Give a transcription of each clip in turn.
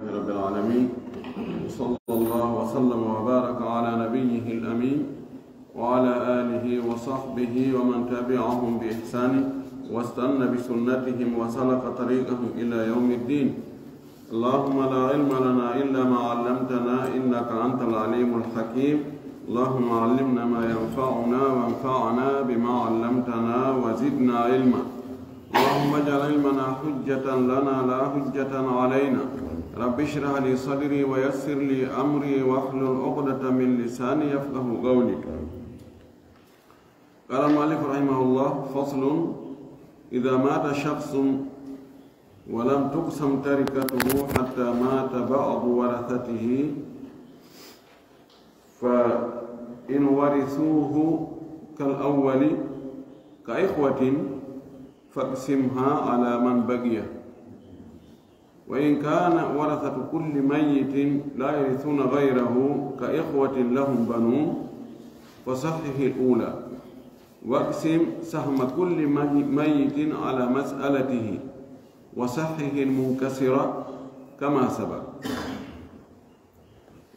رب العالمين، صلى الله وسلم وبارك على نبيه الأمين وعلى آله وصحبه ومن تبعهم بإحسان واستنى بسنتهم وسلك طريقهم إلى يوم الدين. اللهم لا علم لنا إلا ما علمتنا إنك أنت العليم الحكيم. اللهم علمنا ما ينفعنا وانفعنا بما علمتنا وزدنا علما. اللهم اجعل علمنا حجة لنا لا حجة علينا. رب اشرح لي صدري ويسر لي أمري واحلل عقدة من لساني يفقه قولي. قال المؤلف رحمه الله: فصل: إذا مات شخص ولم تقسم تركته حتى مات بعض ورثته فإن ورثوه كالأول كإخوة فاقسمها على من بقي، وإن كان ورثة كل ميت لا يرثون غيره كإخوة لهم بنون فصحح الأولى، واقسم سهم كل ميت على مسألته وصحح المنكسر كما سبق.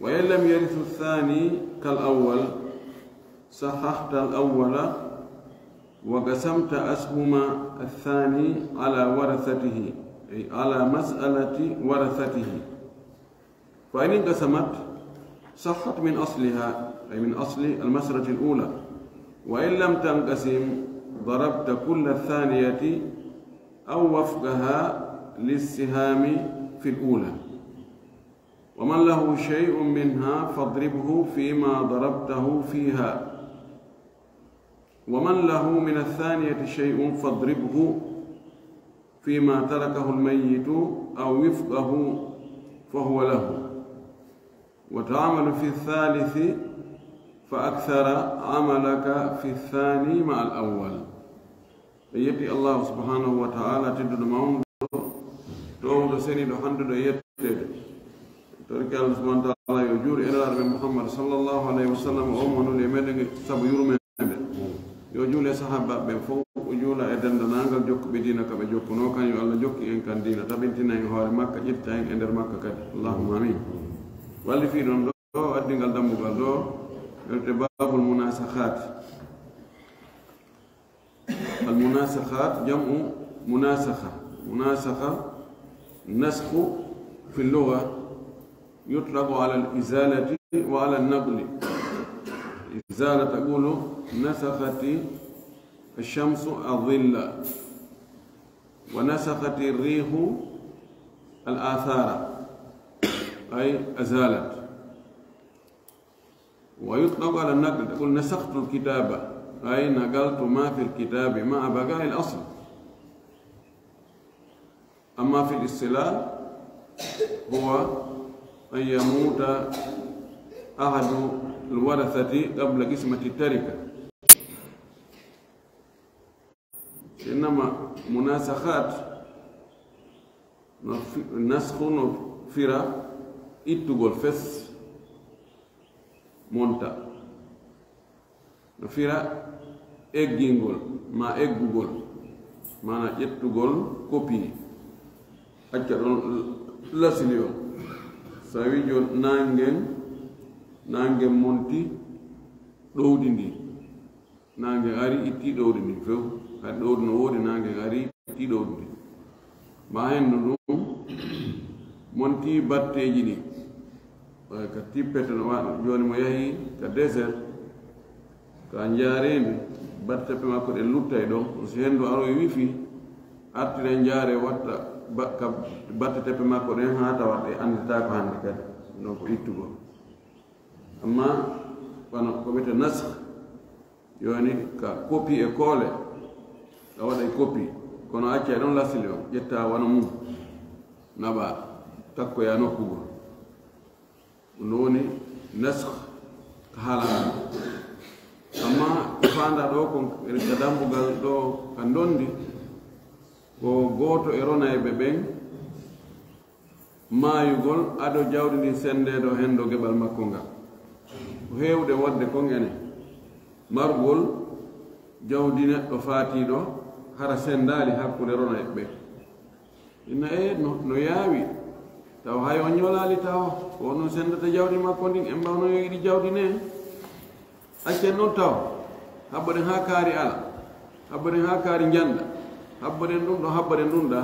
وإن لم يرث الثاني كالأول صححت الأول وقسمت أسهم الثاني على ورثته، أي على مسألة ورثته، فإن انقسمت صحت من أصلها، أي من أصل المسألة الأولى. وإن لم تنقسم ضربت كل الثانية أو وفقها للسهام في الأولى، ومن له شيء منها فاضربه فيما ضربته فيها، ومن له من الثانية شيء فاضربه فيما تركه الميت أو وفقه فهو له، وتعمل في الثالث فأكثر عملك في الثاني مع الأول. يتي الله سبحانه وتعالى تدد مون دو سني دو حند دو يتد ترك الله سبحانه وتعالى يجور إلى محمد صلى الله عليه وسلم ومن يمدن سب يرمى يجول صحابة بفوق وجولا إدن دنانغال جوك بدينا كبه جوك نوكان يو الله جوك إن كان دينا تبنتنا يهوار مكة جبتين إندر مكة كده. اللهم آمين. واللي في دون دو أدنغال دموغال دو ارتباب المناسخات. المناسخات جمع مناسخة. مناسخة نسخ في اللغة يطلق على الإزالة وعلى النقل. إزالة تقول نسخت الشمس الظل، ونسخت الريح الآثار، أي أزالت. ويطلق على النقل تقول نسخت الكتاب، أي نقلت ما في الكتاب مع بقاء الأصل. أما في الاصطلاح هو أن يموت أحد الورثة قبل قسمة التركة. إنما مناسخات نسخ نفرة إتقول فس مونتا نفرة إجينغول ما إجوغول ما إتقول كوبي أكثر لسنيو سويجو نانgen monti ɗowdindi nangen ari itti ɗowdindi few kadi ɗowdi no woodi nangen ari itti ɗowdindi ma henno ɗum monti batteji ɗi ka tippete no waɗa joni mo yahi ka désert ka jaarendi battepe makko ɗe luttay ɗon so hendu aroye wifi artire jaare watta ka battetepe makko ɗen ha tawat ɗe andita ko hande kadi non ko ittugol. amma kono ko wiyete nasх yoni ka copie e koole a waɗay copie kono acca e ɗon lasili o ƴetta wona mum naɓa takkoya nokkugol. ɗum woni nasх ko haalana. amma fanda ɗo ko ka dambugal ɗo ka dondi ko gooto e ronayɓe ɓen maayugol aɗo jawdi ndi sendedo hen do geɓal makko ngal ko heewde wadde kon ene margol jawdi neɗɗo faatiɗo hara sendali hakkude ronayɓe ɓe inna no yaawi taw hay on ñolali taw wono sendata jawdi makko ndin en mbawno yiɗi jawdi ne accen noon taw habboɗen ha kaari ala habboɗen ha kaari janda habboɗen ɗum ɗo habboɗen ɗum ɗa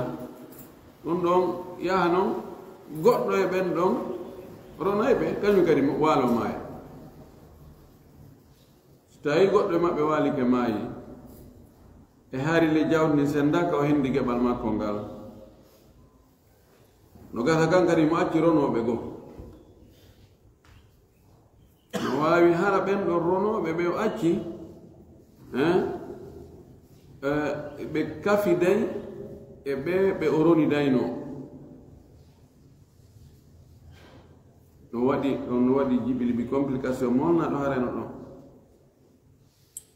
ɗum ɗon yaha noon goɗɗo e ɓen ɗon ronayɓe kañum kadi waalo maayi so tawi goɗɗo e maɓɓe waalike maayi e haari le jawdi ndi sendaka o hendi geɓal makko ngal no gasa kan kadi mo acci ronoɓe goo no waawi hara ɓen ɗon ronoɓe ɓe o acci ɓe kafi day e ɓe o roni dayno no waɗi jibili bi complication molna ɗo hareno ɗon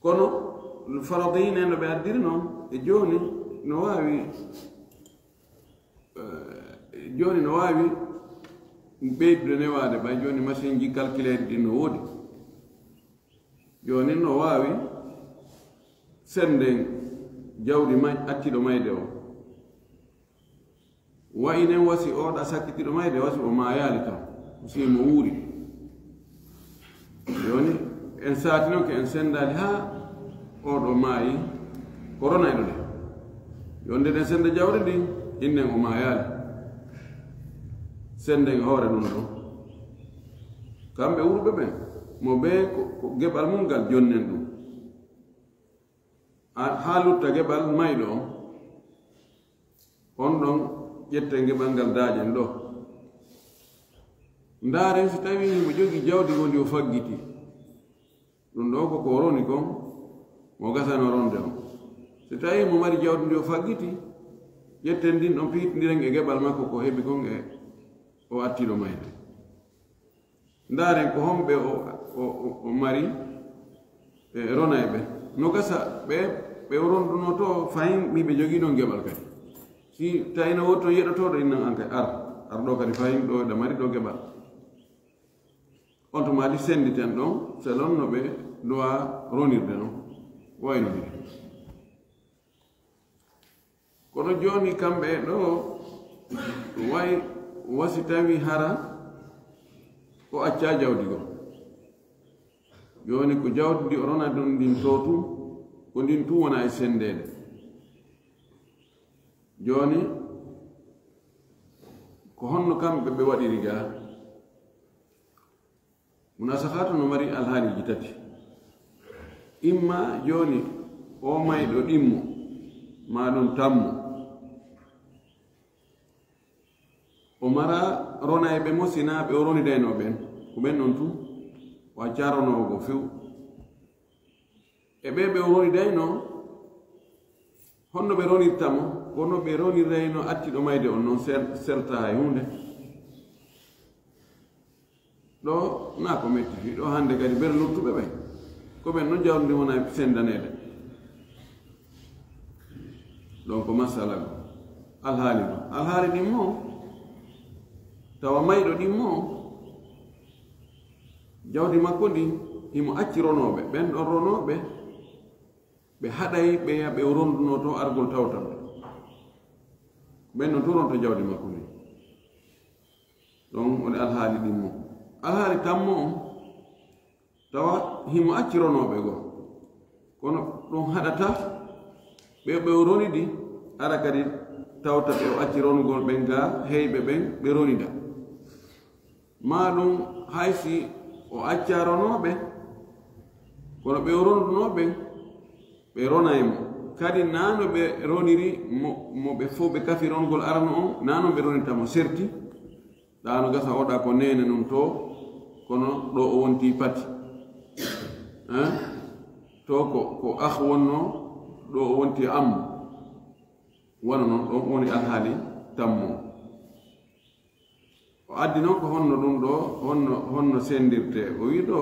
kono faradine no ɓe addiri noon e joni no waawi ɓeydude newade ɓay joni machine ji calculede ɗi no woodi joni no waawi senden jawdi acciɗo mayde o wayinen wasi oɗa sakkitiɗo mayde wasi o mayali taw si mo wuuri joni en saati noon ko en sendali ha oɗo maayi ko ronayɗo de jonde ɗen sende jawdi ndi innen o mayali senden hoore ɗum ɗo kamɓe wurɓe ɓen mo ɓe ko geɓal mum ngal jonnen ɗum ha lutta geɓal mayɗo on ɗon ƴette geɓal ngal daaƴen ɗo ndaaren so tawi mo jogi jawdi gondi o faggiti ɗum ɗo koko roni kon mo gasano ronde on so tawi mo mari jawdi ndi o faggiti ƴetten ndin ɗon piitindiren e geɓal makko ko heɓi kon e o attiɗo mayde ndaaren ko homɓe o mari e ronayɓe no gasa ɓe ronduno to fayin miɓe jogii ɗon geɓal kadi si tawi no wotto yeɗotoɗo innan an kadi ar ɗo kadi fayin ɗo ɗa mari ɗo geɓal on to maadi senditen ɗon selon no ɓe dowa ronirde noon waynodiri kono joni kamɓe ɗo way wasi tawi hara ko acca jawdi go joni ko jawdi ndi o rona ɗum ndin totu ko ndin tu wona e sendede joni ko honno kamɓe ɓe waɗiri ga munasahatu no mari alhaaliji tati imma joni o mayɗo ɗimmo ma ɗum tammo o mara ronayɓe mo sina ɓe o ronidayno ɓen ko ɓen ɗon tu o acca ronowo few e ɓe ɓe o ronidayno honno ɓe ronirtamo kono ɓe ronirayno attiɗo mayde on noon serta hay hunde ɗo na ko metti fi ɗo hande kadi ɓere luttuɓe ɓen ko ɓen noon jawdi wona sendanede donc masala go alhaali ɗo alhaali ɗimmo tawa mayɗo ɗimmo jawdi makko ndi himo acci ronoɓe ɓen ɗon ronoɓe ɓe haɗay ɓe yaɓe o ronduno to argol tawtam ɓen ɗon to ronto jawdi makko ndi ɗon woni alhaali ɗimmo alhaali tammo on tawa himo acci ronoɓe goo kono ɗum haɗata ɓe o ronidi ara kadi tawta ɓe o acci rongol ɓen ga heyɓe ɓen ɓe ronida ma ɗum haysi o acca ronoɓe kono ɓe o rondunoɓe ɓe ronaymo kadi nano ɓe roniri mo ɓe fof ɓe kafi rongol arano on nano ɓe ronitamo serti ɗano gasa oɗa ko nene num to kono ɗo o wonti pati to ko wonno ɗo o wonti ammo wona noon ɗon woni alhaali tammo o addi noon ko honno ɗum ɗo honno sendirte o wi ɗo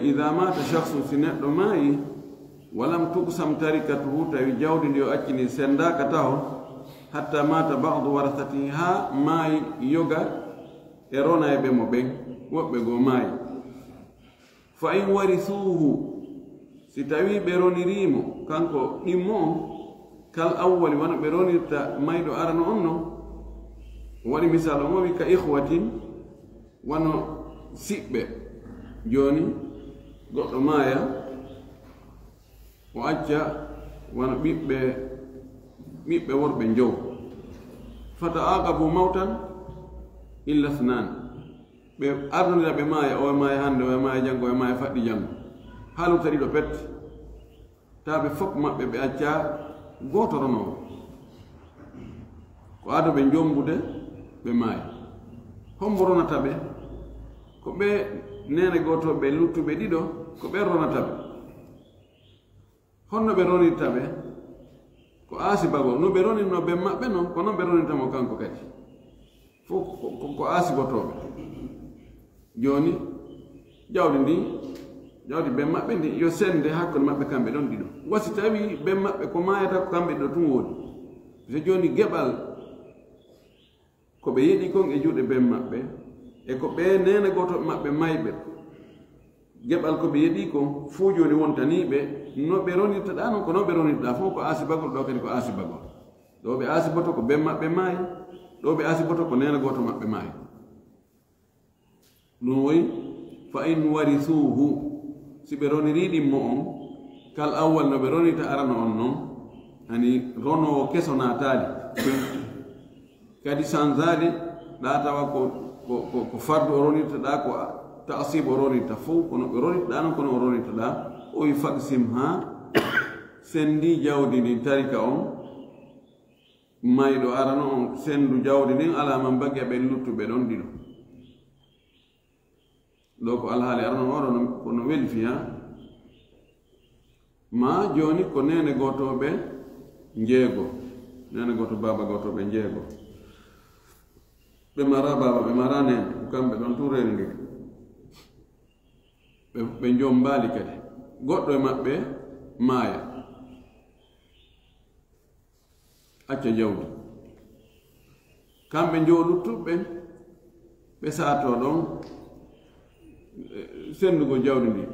ida mata shahsun si neɗɗo maayi walam tugsam tarikatuhu tawi jawdi ndi o accini sendaka taw hatta mata badu warasatihi ha maayi yoga e ronayɓe mo ɓen woɓɓe goo maayi fa in warisuhu si tawi ɓe ronirimo kanko ɗimmo on kal awwali wona ɓe ronirta mayɗo arano on no waɗi misal o wi ka ihwatin wano siɓɓe joni goɗɗo maaya o acca wano ɓiɓɓe worɓe jow fata aqabu mawtan illa thnan ɓe ardodira ɓe maaya o maaya hande o maaya janngo o maaya faɗɗi janngo haalu taɗiɗo pet taɓe fof maɓɓe ɓe acca gooto ronowo ko ado ɓe jombude ɓe maaya hombo ronata ɓe ko ɓe nene gootoɓe luttuɓe ɗiɗo ko ɓe ronata ɓe honno ɓe ronirta ɓe ko aasibagol no ɓe ronirno ɓe maɓɓe noon ko noon ɓe ronirtamo kanko kadi fof ko aasibotoɓe joni jawdi ndi jawdi ɓe maɓɓe ndi yo sende hakkude maɓɓe kamɓe ɗon ɗiɗo wasi tawi ɓe maɓɓe ko mayata ko kamɓe ɗo tun woodi so joni geɓal ko ɓe yiɗi kon e juuɗe ɓe maɓɓe e ko ɓe nene gotoɓe maɓɓe mayɓe geɓal ko ɓe yiɗi ko fuu joni wontaniɓe no ɓe ronirtaɗa noon ko no ɓe ronirtaɗa fof ko aasibagol ɗo kadi ko aasibagol ɗo ɓe aasiboto ko ɓe maɓɓe maayi ɗo ɓe aasiboto ko nene goto maɓɓe maayi ɗum woyi fa in warisuhu si ɓe roniriɗimmo on kal awwal no ɓe ronirta arano on noon hani ronowo keso natali kadi sanzali ɗa tawa ko fardu o ronirtaɗa ko tasib o ronirta fof kono ɓe ronirtaɗa noon kono o ronirtaɗa o wi faksim ha sendi jawdi ndin tarika on mayɗo arano on sendu jawdi ndin alama bagge ɓe luttuɓe ɗon ɗiɗo ɗo ko alhaali arano oɗo kono welfi ha ma joni ko nene gotoɓe jeego nene goto baba gotoɓe jeego ɓe mara baba ɓe mara nene ko kamɓe ɗon tun reni ndi ɓe jom mbaali kadi goɗɗo e maɓɓe maaya acca jawdi kamɓe jowluttuɓe ɓe saato ɗon sendugo jawdi ndi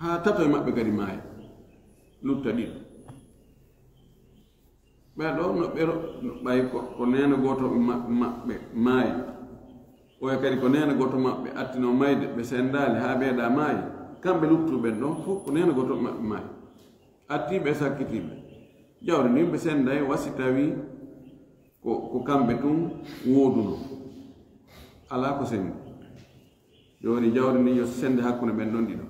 ha tato e maɓɓe kadi maaya lutta ɗiɗo ɓeɗo no ɓe ɓay ko nene goto maɓɓe maayi oya kadi ko nene goto maɓɓe attino mayde ɓe sendali ha ɓeeɗa maayi kamɓe luttuɓen ɗon fof ko nene goto maɓɓe maayi attiɓe sakkitiɓe jawdi ndin ɓe senday wasi tawi ko kamɓe tun wooduno ala ko sendi joni jawdi ndin yo sende hakkude ɓen ɗon ɗiɗo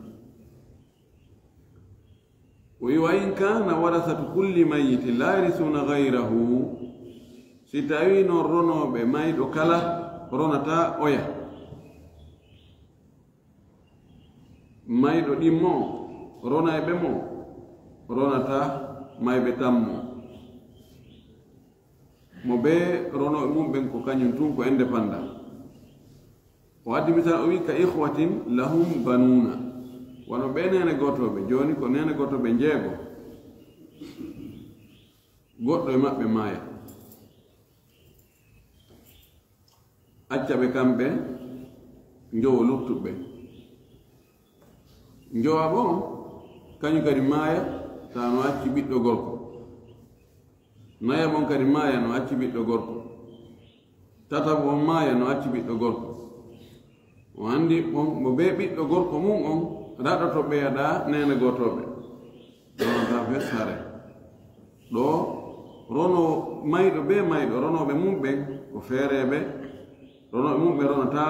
wa in kana warasatu kulli mayitin la yarisuna gayrahu si tawi noon ronoɓe mayɗo kala ronata oya mayɗo ɗimmo ronayɓe mo ronata mayɓe tammo mo ɓe ronoɓe mum ɓen ko kañum tun ko indépendant o addi misal o wi ka ihwatin lahum banuna wano ɓe nene gotoɓe joni ko nene gotoɓe jeego goɗɗo e maɓɓe maaya accaɓe kamɓe jowo luttuɓe jowa bo kañum kadi maaya ta no acci ɓiɗɗo gorko naya mon kadi maaya no acci ɓiɗɗo gorko tataɓo on maaya no acci ɓiɗɗo gorko o andi on mo ɓe ɓiɗɗo gorko mum on raɗoto ɓeeɗa nene gotoɓe ronata fes hare ɗo rono mayɗo be mayɗo ronoɓe mum ɓen ko feereɓe ronoɓe mum ɓe ronata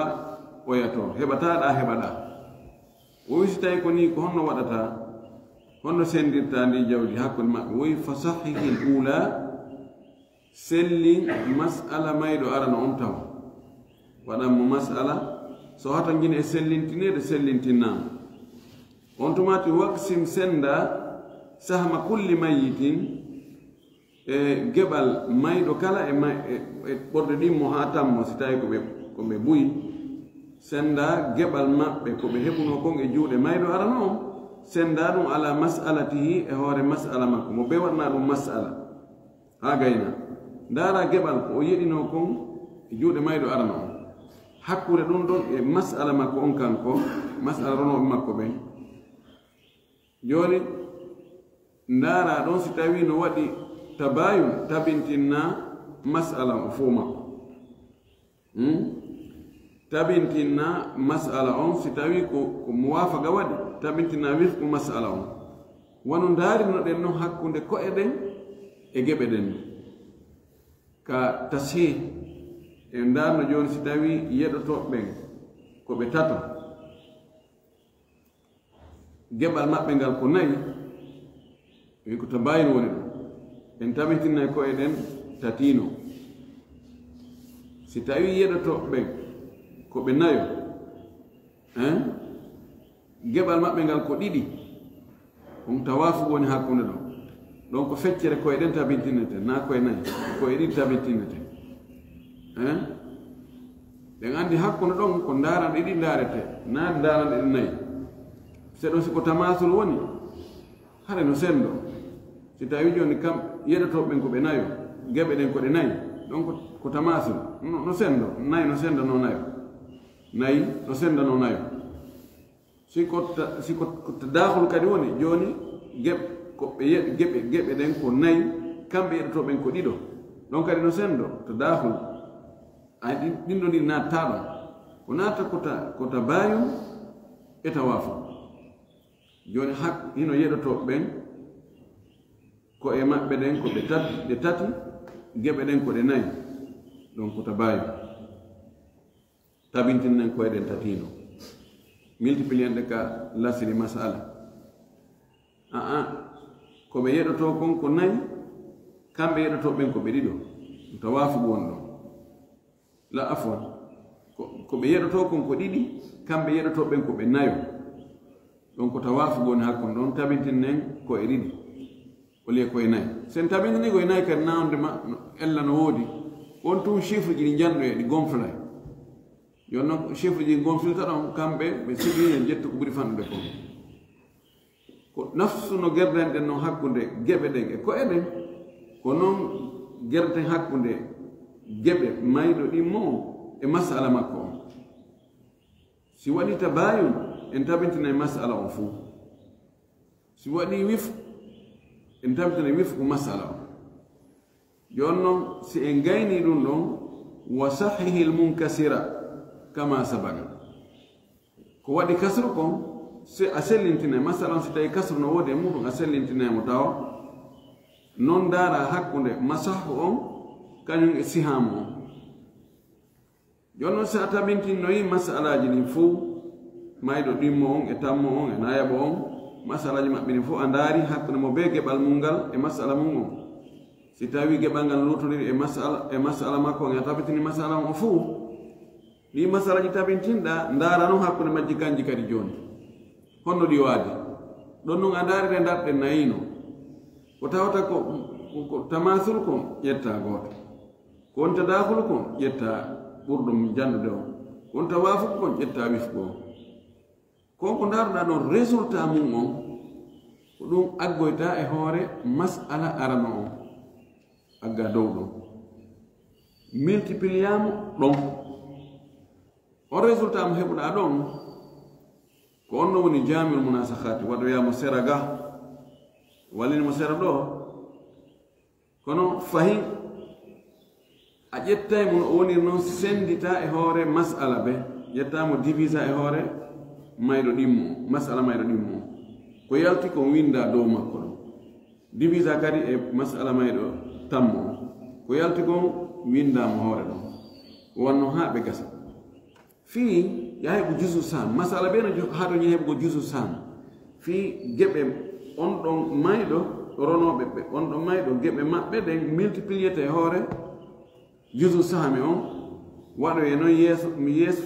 oyato heɓataɗa heɓaɗa o wisi tawi ko ni ko honno waɗata honno sendirta ndi jawdi hakkude maɓɓe woyi fa sahihi l ula sellin masala mayɗo arano on taw waɗanmo masala so hata gine e sellintinede sellintinnama on tumati waksim senda sahma kulli mayitin e geɓal mayɗo kala e ɓorde ɗimmo ha tammo si tawi koɓe ɓuyi senda geɓal maɓɓe koɓe heɓuno kon e juuɗe mayɗo arano on senda ɗum ala masalatihi e hoore masala makko mo ɓe waɗna ɗum masala ha gayna ndara geɓal ko o yiɗino kon e juuɗe mayɗo arano on hakkude ɗum ɗon e masala makko on kanko masala ronoɓe makko ɓen joni ndara ɗon si tawi no waɗi tabayun tabintinna masala o fo makko tabintina mas'ala on si tawi ko muwafaqa waɗi tabintina wifqu mas'ala on wono ndaarino ɗen noon hakkunde ko eɗen e geɓe ɗen ka tasih e ndaarno jooni si tawi yeɗotoɓe ɓen ko ɓe tato geɓal maɓɓe ngal ko nayi wi ko tabayino woni ɗum en tabintinnayi ko eɗen tatino si tawi yeɗotoɓe ɓen ko ɓe nayo geɓal maɓɓe ngal ko ɗiɗi ɗum tawafu woni hakkunde ɗo ɗon ko feccere koye ɗen tabintinnete na koye nayi koye ɗiɗi tabintinnete ɗen anndi hakkunde ɗon ko ndaran ɗiɗi ndarete na ndaran ɗiɗi nayi seɗo siko tamasul woni hare no sendo si tawi joni kam yeɗotoɓe ɓen ko ɓe nayo geɓe ɗen ko ɗe nayi ɗon ko tamasul no sendo nayi no sendo no nayo nayi no sendo no nayo siko tadahul kadi woni joni geɓe ɗen ko nayi kamɓe yeɗotoɓe ɓen ko ɗiɗo ɗon kadi no sendo tadahul ay ɗinɗo ɗi natta ɗon ko natta ko tabayun e tawafu joni hak hino yeɗotoɓe ɓen ko e maɓɓe ɗen ko ɓe tati geɓe ɗen ko ɗe nayi ɗon ko tabayu tabintinen ko eɗen tatino multipliende ka lasiri masala ko ɓe yeɗoto kon ko nayi kamɓe yeɗotoɓe ɓen ko ɓe ɗiɗo tawafu won ɗon la afwan ko ɓe yeɗoto kon ko ɗiɗi kamɓe yeɗotoɓe ɓen ko ɓe nayo ɗon ko tawafu woni hakkon ɗon tabintinen ko e ɗiɗi olie koye nayi sen tabintini koye nayi kadi nawde ma ella no woodi on tun chiffre ji ɗi janɗo e ɗi gonflay jonno chiffre ji gonflita ɗon kamɓe ɓe sigine jettu ko ɓuri fanɗude kon ko nafsu no gerden ɗen noon hakkunde geɓe ɗen e ko eɗen ko noon gerden hakkunde geɓe mayɗo ɗimmo e masala makko on si waɗi tabayun en tabintina e masala on fuu si waɗi wifqu en tabintina e wifqu masala on jon noon si en gayni ɗum ɗon wa sahihi lmunkasira kama sabaga ko waɗi kasru kon si a sellintina e masala on si tawi kasru no woodi e muɗum a sellintina mo tawa non daara hakkunde masahu on kañum e sihamu on jon noon si a tabintinnoyi masalaji ɗin fuu mayɗo ɗimmo on e tammo on e nayaɓo on masalaji maɓɓe ɗin fof a ndaari hakkunde mo be geɓal mum ngal e masala mum on si tawi geɓal ngal lutodiri e masala makko on a tabintini masala on o fuu ɗi masalaji tabintinɗa ndaara noon hakkunde majji kanji kadi joni honno ɗi waadi ɗon noon a ndaarire darɗe nayino ko tawata ko tamasul kon ƴetta gooto ko on tadahul kon ƴetta ɓurɗum jandude on kon tawafuk kon ƴetta wifgo on konko ndaaruɗa ɗon résultat mum on ko ɗum aggoyta e hoore masala arano on agga dow ɗon multipliamo ɗon on résultat mo heɓuɗa ɗon ko on no woni jamiul munasahati waɗoyamo sera ga wallinimo sera ɗo kono fahin a ƴettaymo no o woniri noon sendita e hoore masala ɓe ƴettamo divisa e hoore mayɗo ɗimmo masala mayɗo ɗimmo ko yalti ko winda dow makko ɗon divisa kadi e masala mayɗo tammo ko yalti kon windamo hoore ɗon wonno ha ɓe gasa fii yahay ko jusu sam masala ɓe no haɗo ñaheɓe ko jusu sam fii geɓe on ɗon mayɗo ronoɓe ɓe on ɗon mayɗo geɓe maɓɓe ɗen multipliété hoore jusu sami on waɗo e noon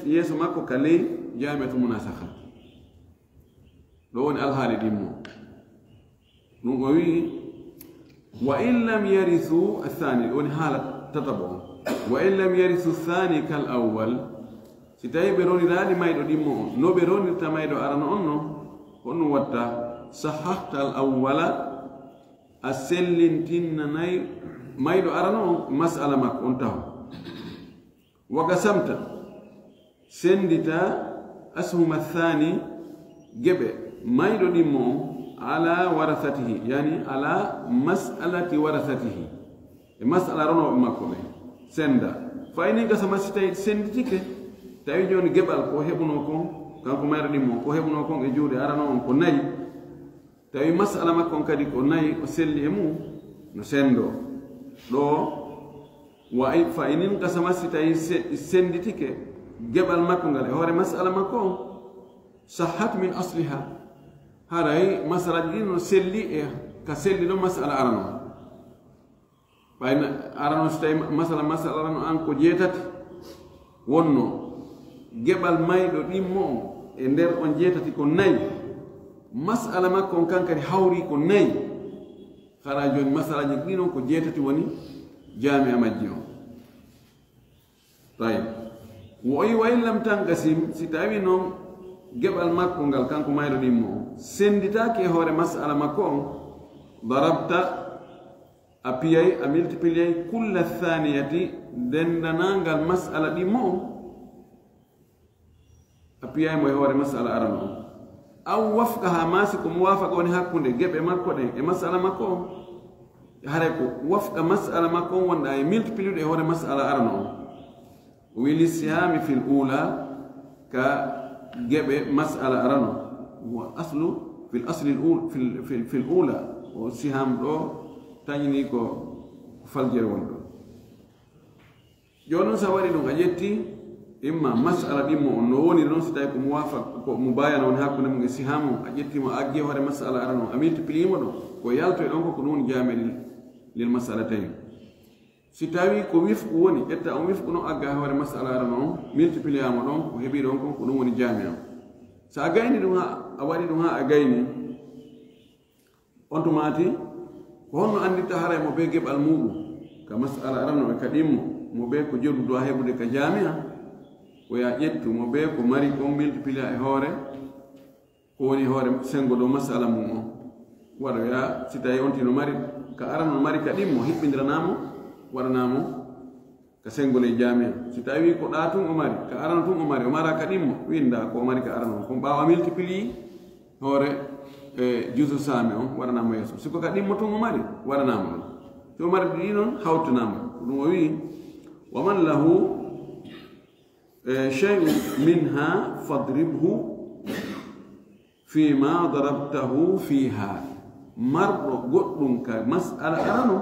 yeeso makko ka ley jamiatu munasaha ɗo woni alhaali ɗimmo ɗum o wii wa in lam yarisu athani woni haala tatabo on wa in lam yarisu thani kal awwal si tawi ɓe roniraani mayɗo ɗimmo on no ɓe ronirta mayɗo arano on noon honɗum watta sahahta al awwala a sellintinnanayi mayɗo arano on masala makko on tawa waga samta sendita ashuma thani geɓe mayɗo ɗimmo on ala warathatihi yani ala mas'alati warathatihi e mas'ala ronoɓe makko ɓe senda fayni ga sama sitay senditike tawi joni gebal ko hebuno kon kanko mayra dimmo ko hebuno kon e juude arano on ko nayi tawi masala makko kadi ko nayi o selli e mum no sendo do wa fa inin ga sama sitay senditike gebal makko ngal e hore masala makko sahhat min asliha haray masala dino selli e ka selli do masala arano bayna arano stay masala arano an ko jetati wonno gebal maydo dimmo e nder on jetati ko nayi masala makko on kankari hawri ko nayi khara joni masala dino ko jetati woni jami'a majji on tay wa in lam tanqasim si tawi non gebal makko ngal kanko maydo dimmo senditake hore masala makko on darabta apiyay a multiplier kulla thaniyati dendanangal masala dimmo apiyay mo hore masala arano aw wafqaha masikum muwafaqa woni hakkunde gebe makko den e masala makko hare ko wafqa masala makko wonda e multiplier e hore masala arano wili sihami fil ula ka gebe masala arano wa aslu fil asli fil ula o siham do tañini ko faljere wonɗo joni noon sa waɗi ɗum a ƴetti imma masala ɗimmo on no woni noon so tawi ko muwafa ko mubayana woni hakkude mo e sihamu a ƴettimo a aggi hoore masala ara noon a multiplié mo ɗon ko yaltoye ɗon koko ɗum woni jamel lil masala tawi si tawi ko wifku woni ƴetta on wifku noon agga hoore masala ara noon multiplié mo ɗon ko heeɓi ɗon kon ko ɗum woni jami on so a gayni ɗum ha a waɗi ɗum ha a gayni on tumati ko honno anditta haray mo be geɓal muɗum ka masala arano ɓe kaɗimmo mo be ko joɗu dowa heɓude ka jamia ko ya ƴettu mo be ko mari kon multiplia e hoore ko woni hoore sengo dow masala mum o waɗoya si tawi on tino mari ka arano mari kaɗimmo hiɓɓidiranamo waɗanamo ka sengole jamia si tawi ko ɗa tun o mari ka arano tun o mari o mara kaɗimmo winda ko mari ka arano kon ɓawa multiplie hoore juso sami on waɗanamo yeeso siko ka ɗimmo tun o mari waɗanamo ɗum so mari ɗi noon hawtanama ɗum o wi waman lahu shay'un minha fadribhu fima darabtahu fiha marɗo goɗɗum ka masala arano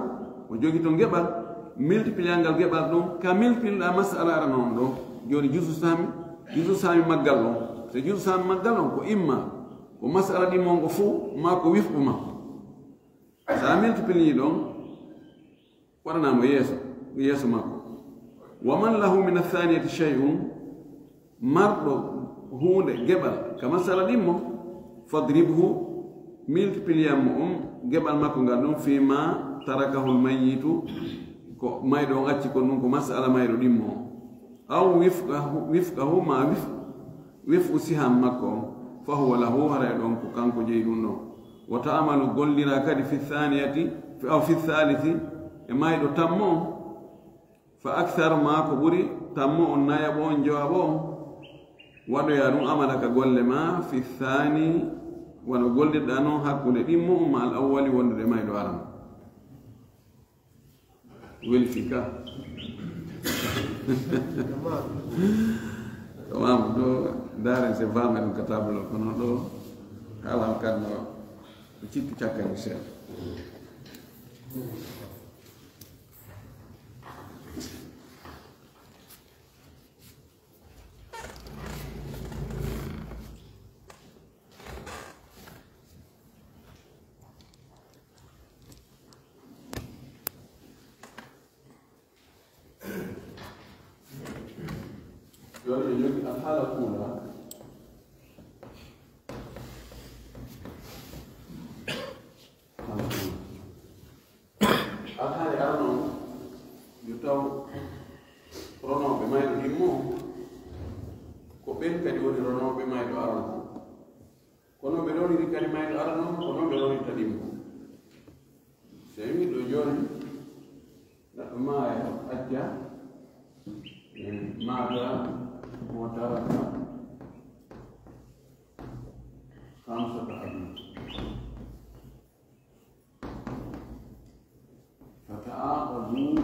o jogi to geɓal multiplier ngal geɓal ɗum ka multiplier masala arano on ɗo joni juso sami maggal on so juso sami maggal on ko imma ko masala ɗimmo ngo fuu ma ko wifɓu ma sa multiplier ɗon waɗanamo yeeso makko waman lahu min athaniyati shay'un marɗo hunde geɓal ka masala ɗimmo fadribhu multiplier mo geɓal makko ngal ɗum fima tarakahu lmayitu ko mayɗo on acci kon ɗum ko masala mayɗo ɗimmo aw wifqahu ma wifqu siham makko on fahuwa lahu haray ɗon ko kanko jeyi ɗum ɗon wa ta'amalu gollira kadi fi thaniyati aw fi thalithi e mayɗo tammo on fa akthar ma ko ɓuri tammo on nayaɓo on jawaɓo on waɗoya ɗum amala ka golle ma fi thani wano gollirɗa noon hakkude ɗimmo on ma al awwali wondude mayɗo aram welfika tamam ɗo daren se fama ɗum ka table o kono ɗo halam kadno o cittu cakkani seeɗa الحالة الأولى الحالة أرنو يتو رونو بمايدو هيمو ko ɓen kadi woni ronoɓe mayɗo arano kono ɓe roniri kadi mayɗo arano kono ɓe ronirta ɗimmo so wi ɗo joni neɗɗo maaya acca maata وترك خمسة أبناء فتعاقدوا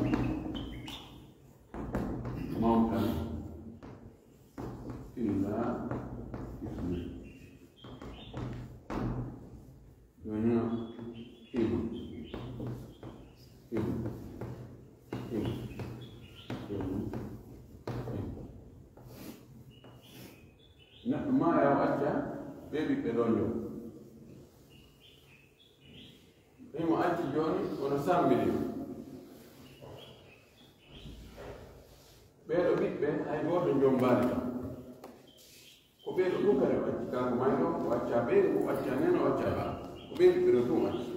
neɗɗo maaya o acca ɓe ɓiɓɓe ɗon yo imo acci jooni wono 100 million ɓeeɗo ɓiɓɓe hay gooto jombaani kam ko ɓeeɗo ɗum kadi o acci kanko mayɗo o acca ɓeeɗo o acca nen o acca ɓaa ko ɓe ɓiɓɓe ɗo ɗum acci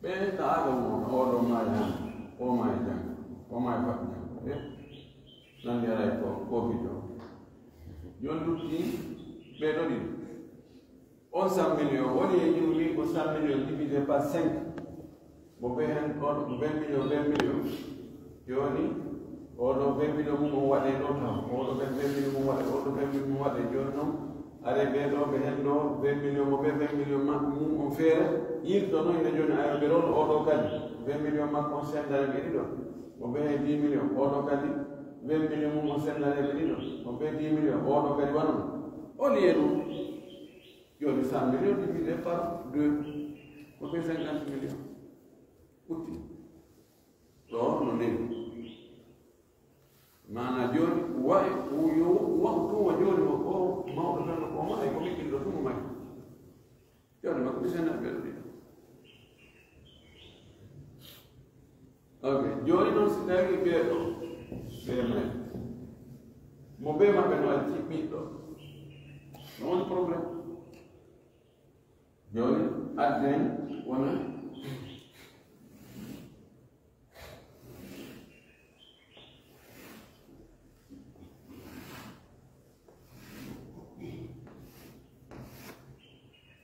ɓe taaɗo mo oɗo maayi hande o maayi jannga o maayi faɓ jannga nandi aray ko kofijo jon lutti ɓeeɗo ɗiɗi on 100 million woni e ñiwri ko 100 million divisé par 5 mo ɓe hen ɗon 20 million 20 million joni oɗo 20 million mum o waɗe ɗo taw oɗo 20 million mum waɗe oɗo 20 million mum waɗe joni noon are ɓeeɗo ɓe hen ɗo 20 million mo ɓe 20 million makko mum on feere yirto noon ine joni ayoɓe ɗon oɗo kadi 20 million makko on sendane ɓe ɗiɗo mo ɓe hen 10 million oɗo kadi 20 million mum on sendane ɓe ɗiɗo mo ɓe 10 million oɗo kadi waɗon o liye ɗum joni 100 million divisé par 2 mo ɓe 50 million utti ɗo no ndewi mana joni wayi yo tuma joni o mawɗo tan ko mayi ko ɓiɓɓiɗo tuma mayi joni makko ɓe sennaɓe ɓeɗo ɗiɗo ok joni noon si tawi ɓeeɗo ɓe mayi mo ɓe maɓɓe no acci ɓiɗɗo no woni probléme joni adden wona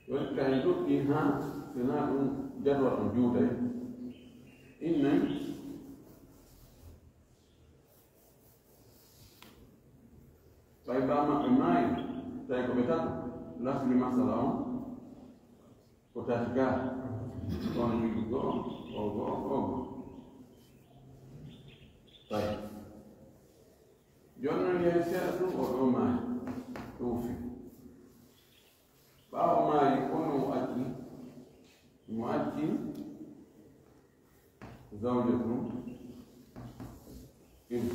joni kayen ɗuɗɗi ha sina ɗum jadwal on juuday innen ɓay ba maɓɓe maayi tawi ko ɓe tato lasli masala on ko tati ga on jogi goo o tawi joni noon yehi seeɗa ɗum oɗo maayi ɗuufi ɓaawo maayi kono mo acci zawje tum ɗiɗi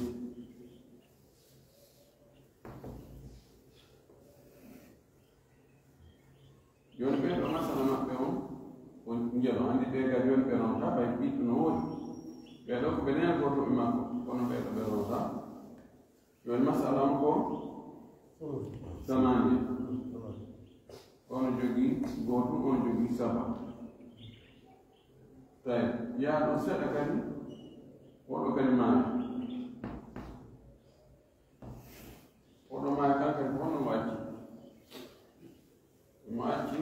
joni ɓeeɗo masala maɓɓe on njelo andi ɓe ga joni ɓe ronta ɓay ɓiɗɗo no woodi ɓeeɗo ko ɓe neen gotoɓe makko kono ɓeeɗo ɓe ronta joni masala on ko samani ono jogii gootum ono jogii saba tawi yaaɗo seɗa kadi oɗo kadi maayi oɗo maayi kan kadi honno mo acci mo acci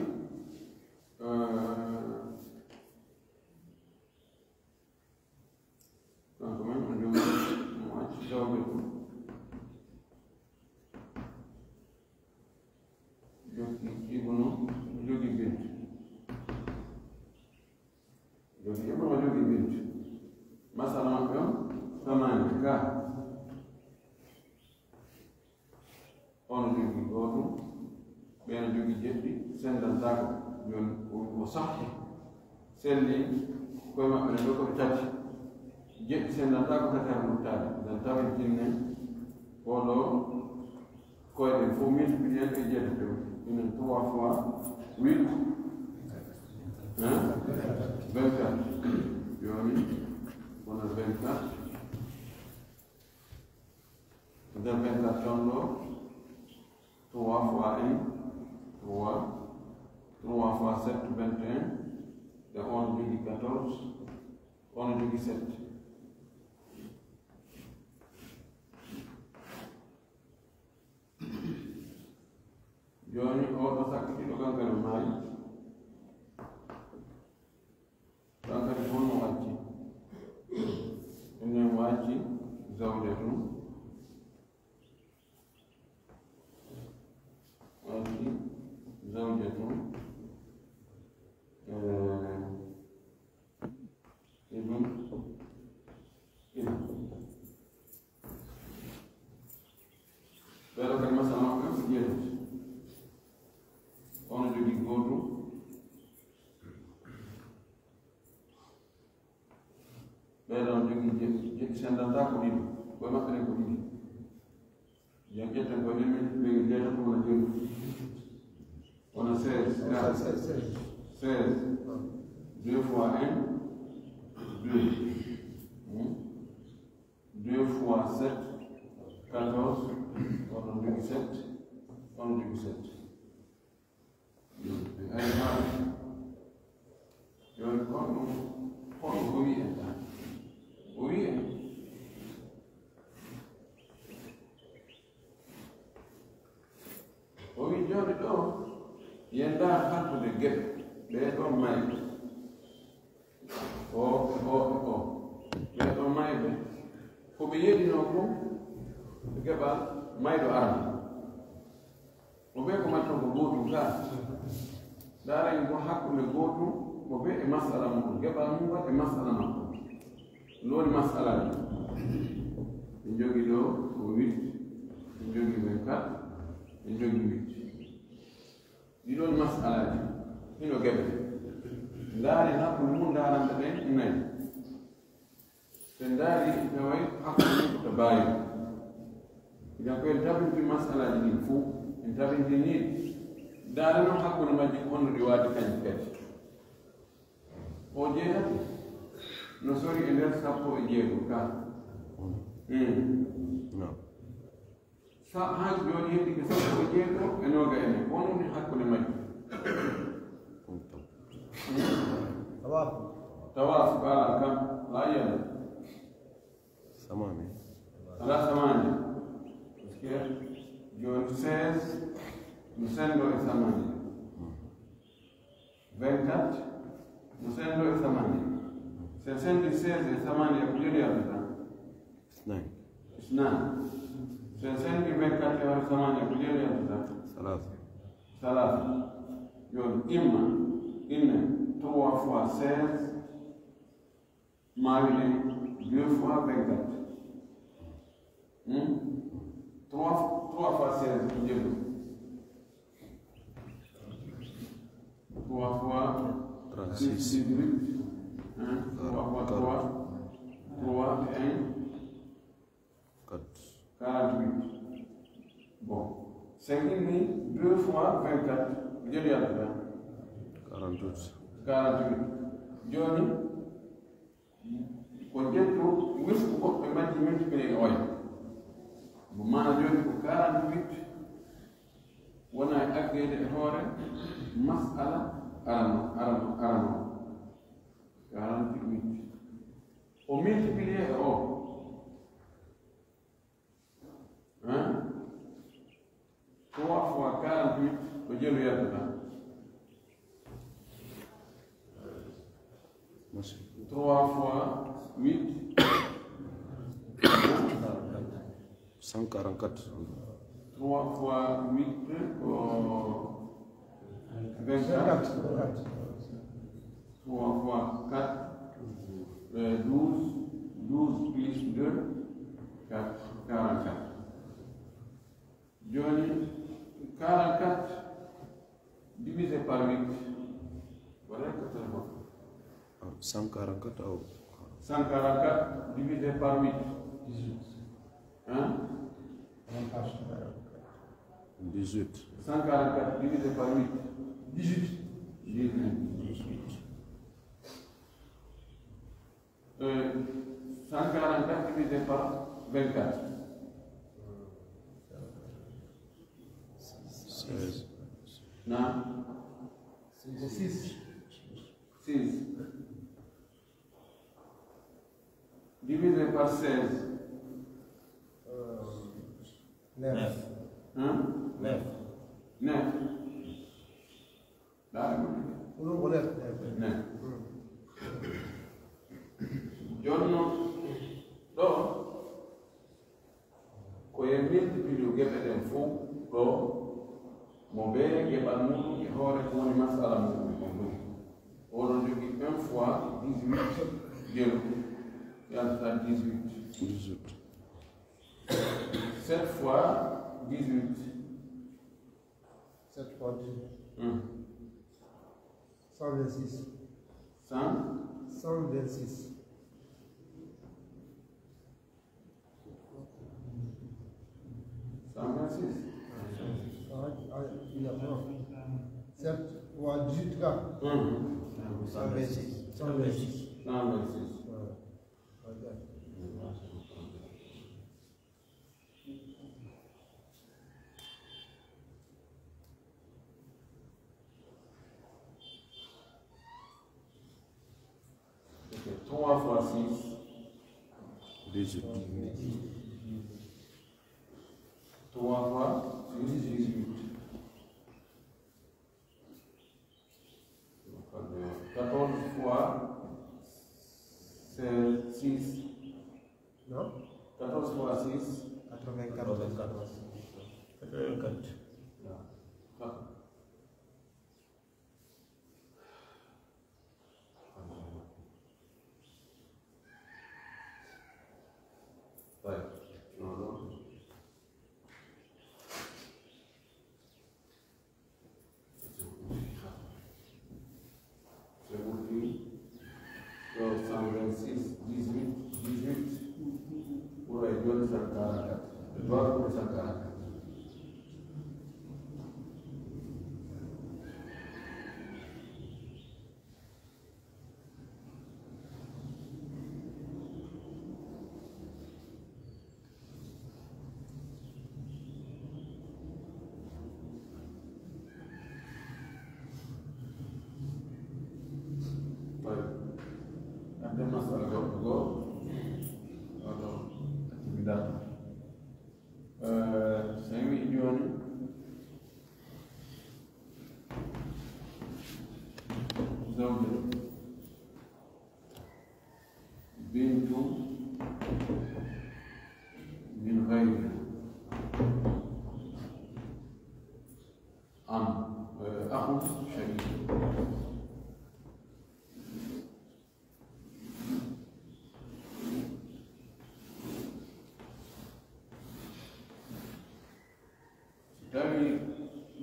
kanko men on jogii mo acci zawde ɗum ibnu jogi bint jogi ibnu jogi bint masala maɓɓe on samani ga ono jogi gootum ɓeeno jogi jeɗɗi sendantako joni o sahti selli koye maɓɓe ne ɗo koɓe tati jeɗɗi sendantako tati har ɗuttade dan tawi tinnen oɗo koyɗen fof multiplié e jeɗɗi une 3 fois 8 24 joni wona 24 nder 24 ton ɗo 3 fois 1 3 fois 7 21 et on jogi 14 on jogi 7 joni oɗo sakkitiɗo kankadi maayi kankadi honno acci enen mo acci zawde tum acci zawde tum ibn ɓeɗo kadi masala maɓɓe ko jeeɗiɗi ono jogii gootum ɓeeɗon jogii jeɗɗi sendanta ko ɗiɗi koye maɓɓe ne ko ɗiɗi Yang kita boleh menjadi pun ada. On a 16. 16. 2 fois 1, 2. 2 fois 7, 14. On a 17. On a 17. Yenda hatu de get de do mai de do mai be ko be yedi no ko de ba mai do aram mo be ko matto ko gotu ka dara ko hakku le gotu mo be e masala mo ge ba mo e masala mo lori masala ni jogi do ko 8 jogi 24 jogi 8 يدون مسألة هنا قبل داري نقول من دارنا تبين إني سنداري نوعي حق تباين إذا كنت تبين في مسألة دي فوق أنت تبين دينيد دارنا حق نمجي كون رواية كان كذا وجهه نصوري إنه سبوا إجيه كا Saat joni di kisah proyek tu, enoga ini, kono ni hak boleh maju. Tawaf kalau kam layan. Sama ni. Ada sama ni. Sekian, John says, Musendo es sama ni. Venkat, Musendo es sama ni. Sesendi says es sama ni. Apa jadi apa? Nine. Nine. Sesendi venkat es sama ni. Apa jadi apa? Salah. John imma, inne. 3 fois 16, marié 2 fois 24. 3 fois 16, 3 fois 6, 3 fois 3, 3 et 1, 48. Bon, 5 2 fois 24, vous avez 48. 48. Joni ko jetto wisku ko be manti multiplier oy mo mana joni ko 48 wona aggede hore mas'ala arano 48 o multiplier o hein 3 fois 48 ko jelo yadda 3 fois 8 144. 3 fois 8 24. 3 fois 4 12 plus 2 44. Johnny 44 divisé par 8. Voilà que ça va. 144 ou 144 divisé par 8. 18. Hein? 18. 144 divisé par 8. 18. 144 divisé par 24. 16. Non? 6. 6. Divisé par 16. 9. Hein? 9. 9. Là, 9. 9. Giorno do ko e multiplier gebe den fu do mo bere ke ba mu e hore ko ni masala mu ko do on jogi 1 fois 18 gelo ya ta 18 7 fois 18 7 fois 18. 126. 126. 126. Il y a mort. Certes, ou à 18 cas. 126. 126. 126. Ok, 3 fois 6. 18. 3 fois 6, 18. 14 fois 6. Non? 14 fois 6. 84. 84. طيب نروح ada masalah atau aktivitas saya videonya زوجة بنت من غير أخو شقيق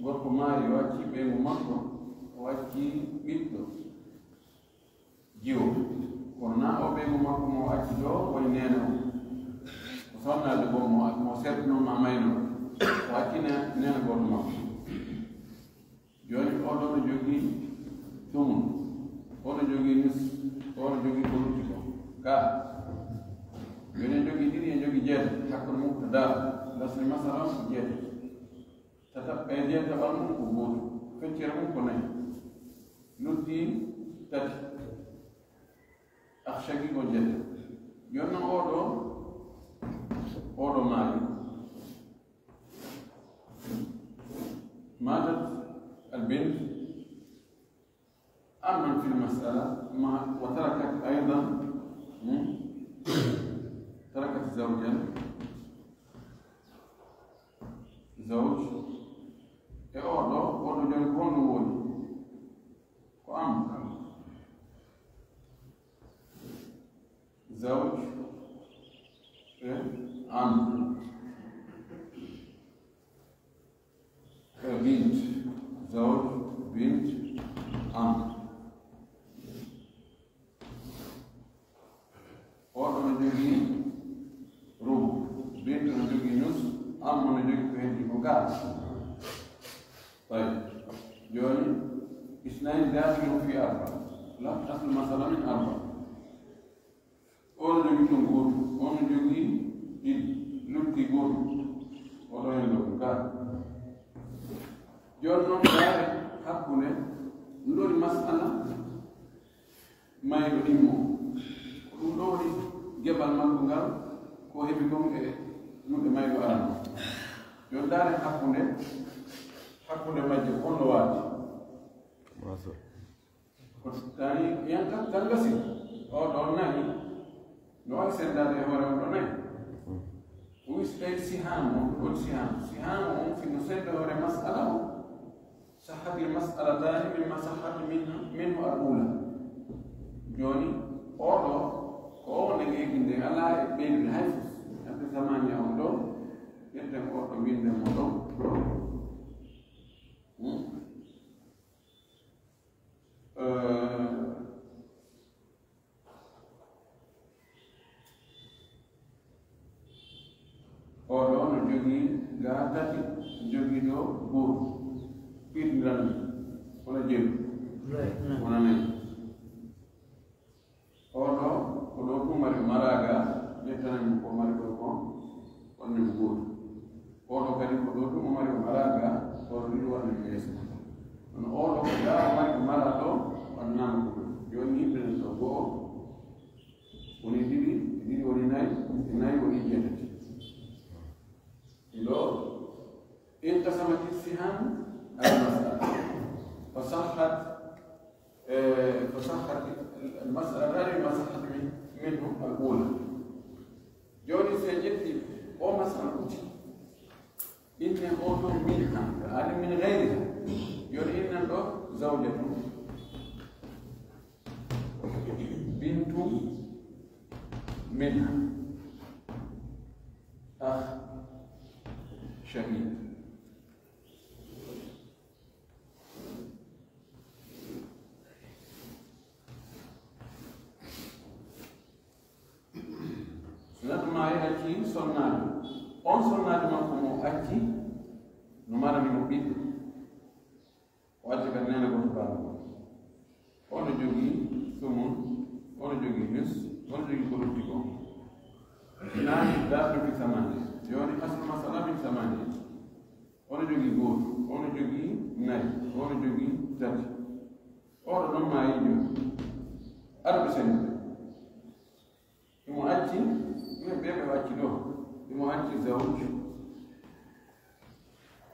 gorko maari wacci ɓeengu makko wacci ɓiɗɗo jiwo kono na o ɓeengu makko mo acci ɗo woni nena o sonnade bo mo seetnoon ma mayno o acci nena goto makko joni oɗo no jogii ɗumum oɗo jogii nis oɗo jogii ko lutti ko ka joni en jogii ɗiɗi en jogii jeetati hakkude mum ko daa lasni masalan ko jeetati tata ɓeydeen taɓal mum ko gooto feccere mum ko nayi lutti tati akshagi ko jette jonna oɗo maali ماتت البنت أمن في المسألة وتركت أيضا تركت زوجا زوج oɗo joni ko honno woni ko am zawj am bint zawj bint am oɗo no jogii rubu bint no jogii nus am no jogii ko heddi ko gaa طيب جوني اثنين داخل في أربعة لا أصل مثلا من أربعة أول جوجي تنقول أول جوجي لوتي قول ولا يلوك كار جون نوم دار حقونه نقول مسألة ما يلومه نقول جبل ما كونغال كوه بيكون نقول ما يلومه جون دار حقونه hakkunde majje holno waati ko tani yan tan gasi o ɗon nani no wawi sendade e hoore on ɗo nayi o wi so tawi siham on ɗon siham on sino sedda hoore masala o sahati masalatani mimma sahati minhu al ula joni oɗo ko o nde geeginde ala e ɓeydude hay fof ande zamania on ɗo ƴetten oɗo windemo ɗo oɗo no jogi ga tati jogi do góor piit ngal wala jël wala ne oɗo oɗo kumari maraga ƴettanañum ko mari ɗo ko wonnim góor oɗo kadi ko ɗo ɗum mari maraga oɗo ɗiɗi wonnim yeeso on oɗo ko ga mari mara ɗo wannama ko joni yimɓene to go'o woni ɗiɗi ɗiɗi woni nayi woni jeetati ɗo انقسمت السهام على المسألة فصحت المسألة غير ما صحت منه الأولى جوني سيجدي أو مسألة أوتي إن أوتو منها هذا من غيرها يقول إن زوجة بنت منها أخ شهيد ما يأتي صناد أون صناد ما كم أتي نمارا من بيت وأتي كنا نقول بارو أون جوجي ثمون أون جوجي نس أون جوجي كلوتيكو نان دافع في ثمانية يوني أصل مسألة في ثمانية أون جوجي غور أون جوجي ناي أون جوجي تاتي أون نما يجو 4 سنين المؤتي من بيبي واكلوه المؤتي زوج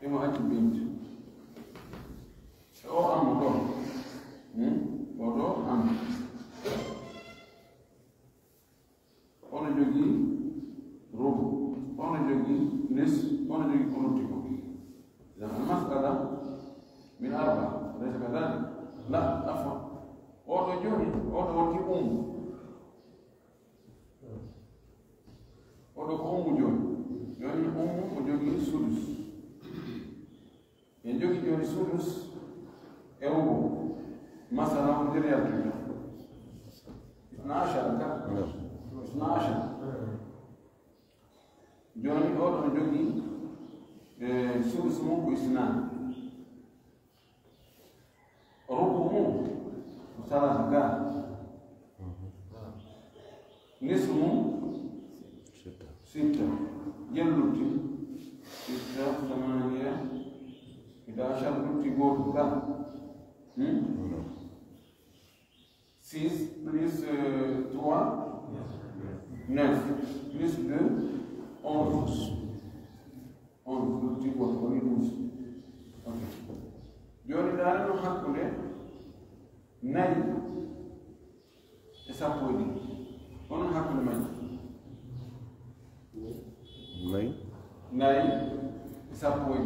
المؤتي بنت أو أمر وضو أمر أنا جوجي روبو أنا جوجي نس أنا جوجي كولوتيكو إذا المسألة من 4 أليس كذلك؟ لا عفوا أنا جوني أنا وركي oɗo ko ummu joni joni ummu o jogii sudus en jogii joni sudus e ugo masala o nder yaltude 12 ka 12 joni oɗo jogii sudus mum ko isnan rubu mum ko salata ga nisfu mum 6 جلوتي 6 8 11 لوتي غور كا 6 plus 3 9 plus 2 11 لوتي غور وني 12 اوكي جوني دار نو حقوله ناي اسابودي اون حقوله ماي nayi sappo e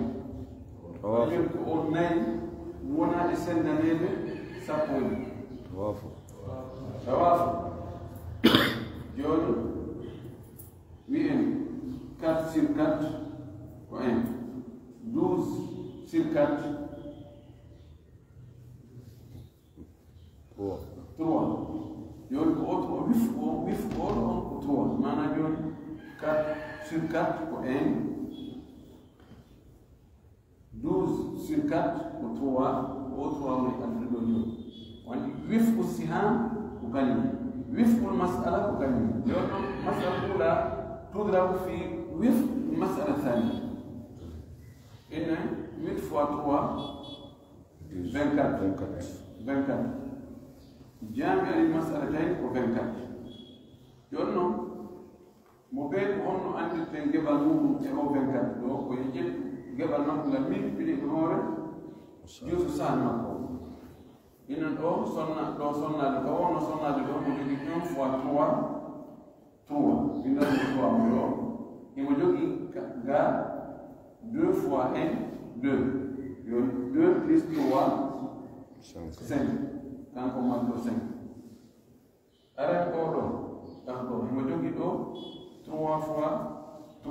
ɗiɗi o nayi wonaade sendaneede sappo e ɗiɗi tawafo jooni wi'en 4 sur 4 ko 1 12 sur 4 3 jooni ko oto o wif oɗo on ko 3 maanaam jooni 4 sur 4 pour 1, 12 sur 4 pour 3, au 3 on est en train de dire. On dit 8 pour Siham pour gagner, 8 pour Mas'ala pour gagner. Donc, Mas'ala pour la, tout là vous fait 8 pour Mas'ala Thani. Et 8 fois 3, 24. 24. Jami ali Mas'ala Thani pour 24. Donc, non. mo ɓe ko honno andirten geɓal muɗum e o 24 ɗo ko e ƴetti geɓal makko ngal multiplié ko hoore juutu saan makko inen ɗo sonnade ko wonno sonnade ɗo mo jogii 1 fois 3 windande 3 mo ɗo imo jogii ga 2 fois 1 2 yo 2 plus 3 5 kanko makko 5 aren ɗo ɗo ɗo imo jogii ɗo 3 fois 3,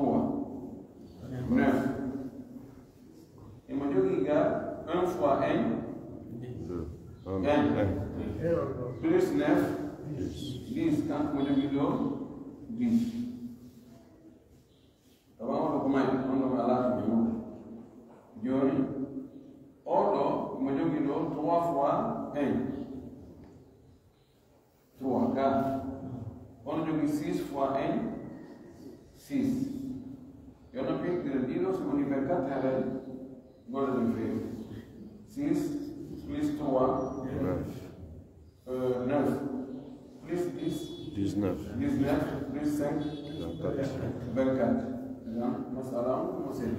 9. Et mon Dieu, il y a 1 fois 1, 1. Plus 9, 10. Quand mon Dieu, il y a 10. Alors, on va 3 ka on jogi 6 fois 1 6 yo no perdire ɗiɗo so woni 24 haray golle ɗum feewi 6 plus 3 9 plus 10 19 plus 5 24 مسألة مسألة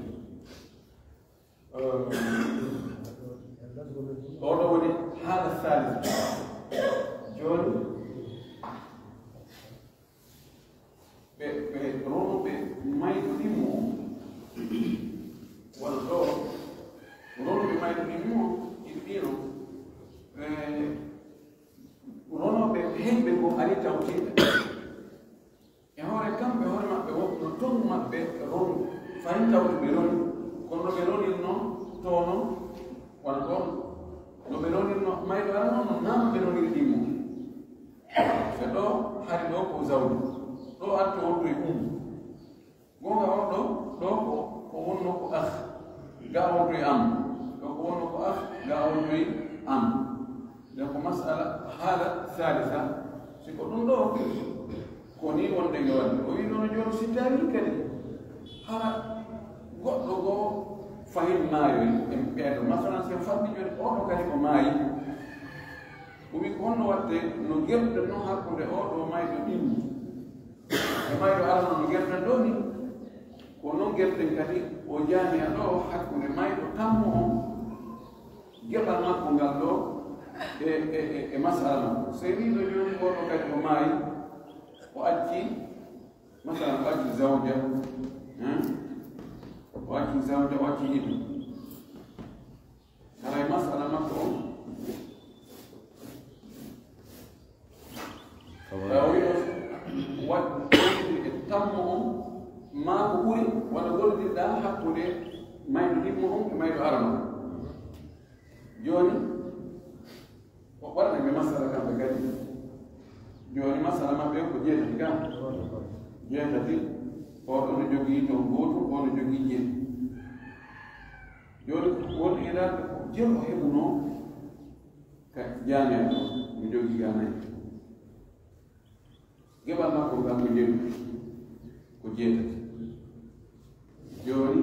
أولوني هذا الثالث جون برونو بما يدمو والدور برونو بما يدمو يدينو برونو بهين بيكو علي توكيد يهوري كم بهوري ما بيوقف نطن ما بيرون فاين توكيد بيرون kono beroni no tono wala don no beroni no mai dara no nam beroni dimo se do hari do ko zawdi do atto on do gonga on do ko wonno ko akh ga on do am do ko wonno ko akh ga on do am da ko mas'ala hala thalitha se ko dum do ko ni wonde ngawal o wi no jor sitari kadi hala goɗɗo go fahim maayo en ɓeeɗo masalan sen famɗi joni oɗo kadi ko maayi o wi ko honno watte no gerɗe no hakkude oɗo mayɗo ɗinni e mayɗo arano no gerɗen ɗo ni ko noon gerɗen kadi o jaami a ɗo hakkude mayɗo tammo on geɓal makko ngal ɗo e masala makko so wiɗo joni oɗo kadi ko maayi o acci masalan o acci zawja waki zawja waki ibu saray masala makko wat tammo ma ko ɓuri wona golliɗa hakkude mayɗo ɗimmo on e mayɗo arano joni ko ɓarɗe masala kamɓe kadi joni masala maɓɓe ko jeetati kam jeetati oɗo no jogii ton gooto ono jogii jeeɗi joni won irade ko jel o heɓuno ka jaanel ɗo mi jogii ga nayi geɓal makko ngal ko jeeɗi ko jeetati joni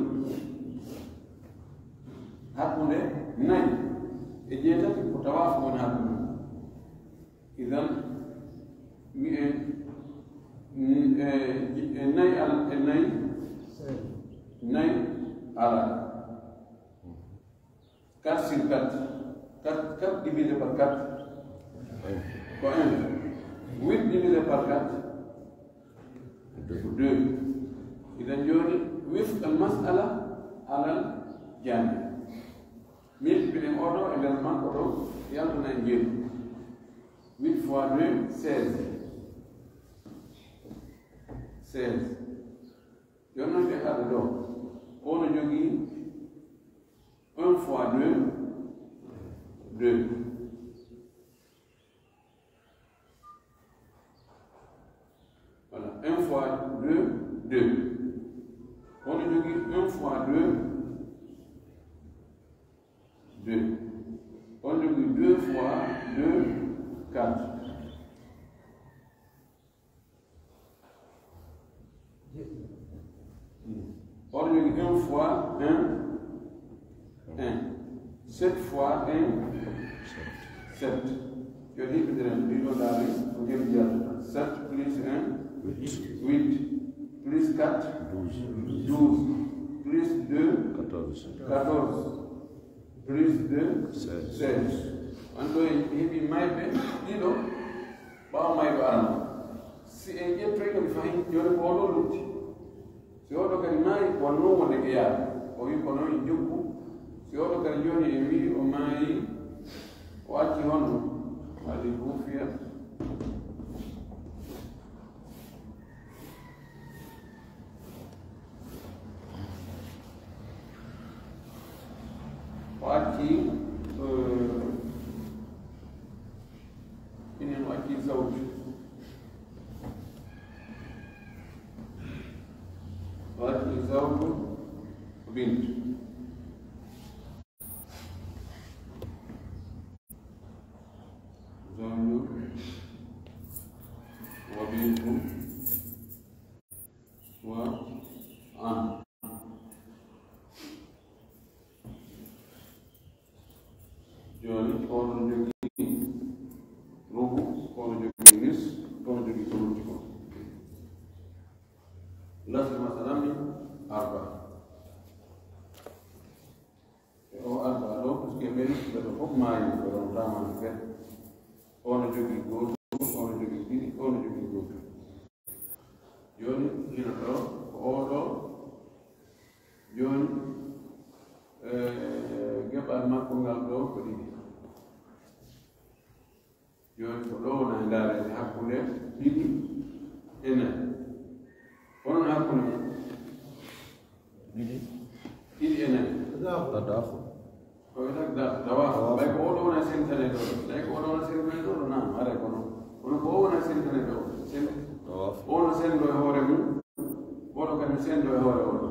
hakkunde nayi e jeetati ko tawafo woni hakkunde idan wi'en nayi ala 4 sur 4 4 divisé par 4 ko 1 8 divisé par 4 2 idan joni wifq al mas'ala ala al jami multiplier oɗo e nder makko ɗo yaltuna en jeeɗu 8 fois 2 16 joni noon ɓe haɗa ɗo ono jogii 1 fois 2 2 voilà 1 fois 2 2 ono jogii 1 fois 2 2 ono jogii 2 fois 2 4 on lui dit 1 fois 1, 1. 7 fois 1, 7. Je dis que c'est 7 plus 1, 8. Plus 4, 12. Plus 2, 14. Plus 2, 16. Quando il mai ben, dico, va mai guarda. Si è dietro che mi fai, io ne puedo lutti. Si oɗo kadi maayi wonno wonde ke yaade o wi ko noon joggu si oɗo kadi joni e wi o maayi o acci honno waɗi huufiya o acci inen o acci zawju زوج وبنت ono jogi rubu ono jogi nis ono jogi tuluji ko lafi masalami arba o arba do parce que men do fop maayi do tamani fe ono jogi goto ono jogi ɗiɗi ono jogi goto joni hina ɗo oɗo joni geɓal makko ngal ɗo ko ɗiɗi joni ko ɗo wona darede hakkude ɗiɗi e nayi onon hakkude mum ɗiɗi e nayi tadafo ko wiyata dawa ɓay ko oɗo wona sentane ɗo tawi ko oɗo wona sentane ɗo ɗo nam ara kono kono ko o wona sentane ɗo ono sendo e hoore mum oɗo kadi sendo e hoore oɗo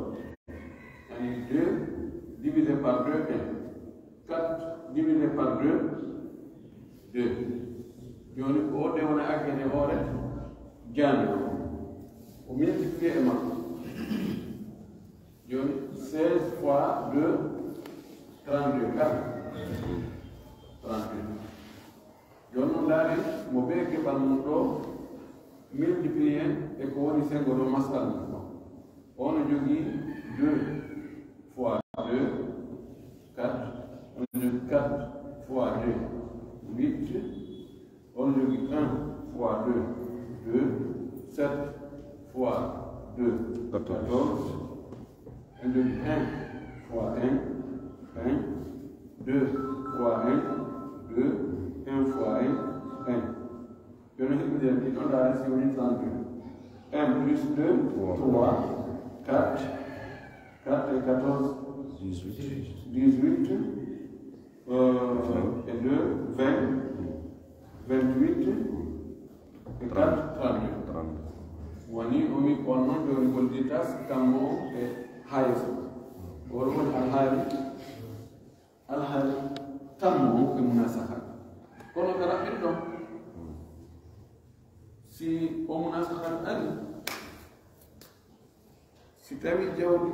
yani 2 divisé par 2 1 4 divisé par 2 2 joni ko oɗe wona aggene hoore jaami o multiplié e makko joni 16 fois 2 32 joni noon daari mo ɓe keɓal mum ɗo multiplié e ko woni sengo ɗo masal mum ɗo ono jogii 2 fois 2 4 ono jogii 4 fois 2 8 ono jogii 1 fois 2 2 7 fois 2 14 ono jogii 1 fois 1 1 2 fois 1 2 1 fois 1 1 joni heɓɓidere ɗi ɗon daara si woni 32 1 plus 2 3 4 4 et 14 18 et 2 20 28 et 4 32 woni o wi kon noon joni gollitas kammo e hayso oɗo woni alhaali tammo e munasaha kono ɓe raɓɓiɗi ɗon si o munasahan ari si tawi jawdi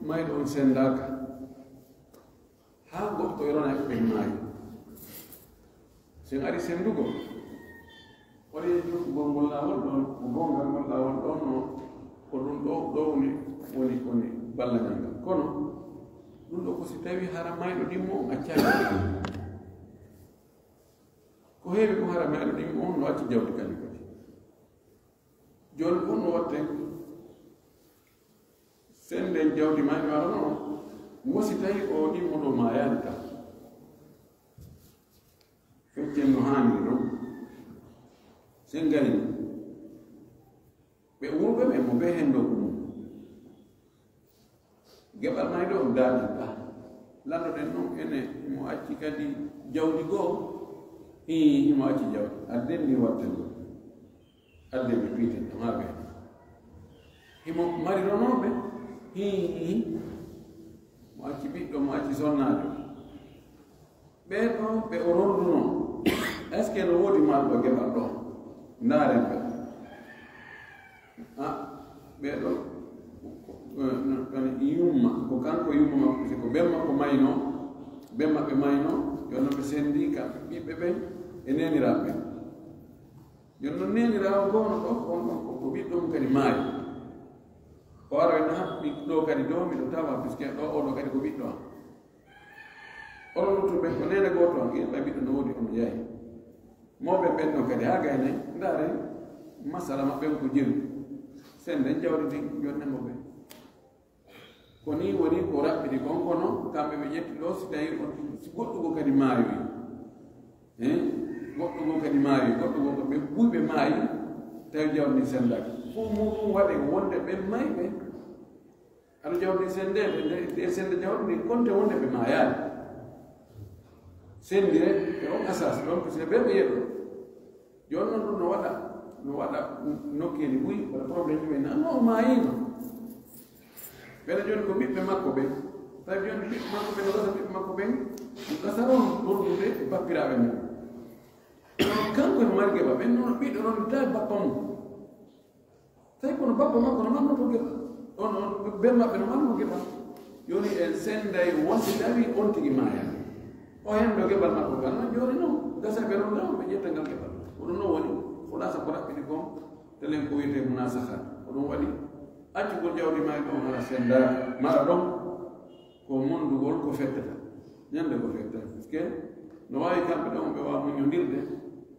mayɗo on sendaka ha goɗɗo yorona e ɓen maayi sen ari sendugo oɗo jokkugol ngol laawol ɗon ko gongal ngol laawol ɗon no ko ɗum ɗo woni ballagal ngal kono ɗum ɗo ko si tawi hara mayɗo ɗimmo on accaki ko heewi ko hara mayɗo ɗimmo on no acci jawdi kadi kadi joni on no watte senden jawdi mayɗo arano mo si tawi o ɗimmo ɗo mayani ka feccen no haaniri ɗon sen gari ɓe wurɓe ɓe mo ɓe hen dow mum geɓal mayɗo on daaɗinɗa lannoɗen noon ene mo acci kadi jawdi goo himo acci jawdi adden ni watten ɗo adde ɓe piiten ɗo ha ɓe himo marironoɓe mo acci ɓiɗɗo mo acci sonnajo ɓeɗo ɓe o ronduno est ce que no woodi maɗo geɓal ɗo ndaaren ɓe ɓeɗo yumma ko kanko yumma makko si ko ɓen makko mayno ɓen maɓɓe mayno jonno ɓe sendi kamɓe ɓiɓɓe ɓen e neniraɓe jonno nenirawo gono ɗo on ɗon ko ɓiɗɗo mum kadi maayi o ara en haɓɓi ɗo kadi dow miɗo tawa puisque ɗo oɗo kadi ko ɓiɗɗo am oɗo luttuɓe ko nene goto am ɓa ɓiɗɗo no woodi omo yeeyi mawɓe ɓenno kadi ha gayne ndaare masala maɓɓen ko jeru senden jawdi ndi jonnemo ɓe ko ni woni ko raɓɓiɗi kon kono kamɓe ɓe ƴetti ɗo si tawi si goɗɗugo kadi maayoyi goɗɗugo kadi maayoyi goɗɗugo ko ɓe ɓuyɓe maayi tawi jawdi ndi sendaki fof muɗum waɗe wonde ɓen mayɓe aɗa jawdi ndi sendede nde sende jawdi ndi konte wonde ɓe maayaani sendire e on asas ɗon puisque ɓe ɓe yeɗo joni noon ɗum no waɗa nokkeeli ɓuyi wala probléme ɓe non maayino ɓeɗa joni ko ɓiɓɓe makko ɓen tawi joni ɓiɓɓe makko ɓen gasa ɓiɓɓe makko ɓen gasa on ɗorɗude e bappiraɓe mum kanko e mari geɓa ɓen noon ɓiɗɗo noon tawi bappa mum tawi kono bappa makko no mannoto geɓa on ɓen maɓɓe no manno geɓa joni en senday wasi tawi on tigi maaya o hen ɗo keɓal makko ngal non joni noon gasa ɓe ron ɗon ɓe ƴetta ngal keɓal oɗum noon woni hulasa ko raɓɓiɗi kon telen ko wiyete munasahat oɗum waɗi accugol jawdi ma ɗon hara senda mara ɗon ko mondugol ko fettata ñande ko fettata par ce que no wawi kamɓe ɗon ɓe wawa muñodirde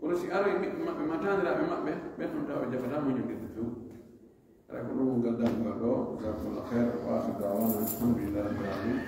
kono si aroye ɓiɓɓe maɓɓe matandiraɓe maɓɓe ɓen ɗon tawa jafata muñodirde few ala ko ɗum gaddangal ɗo jazakumllah khair wa akhiru dawana alhamdulillahi rabbil alamin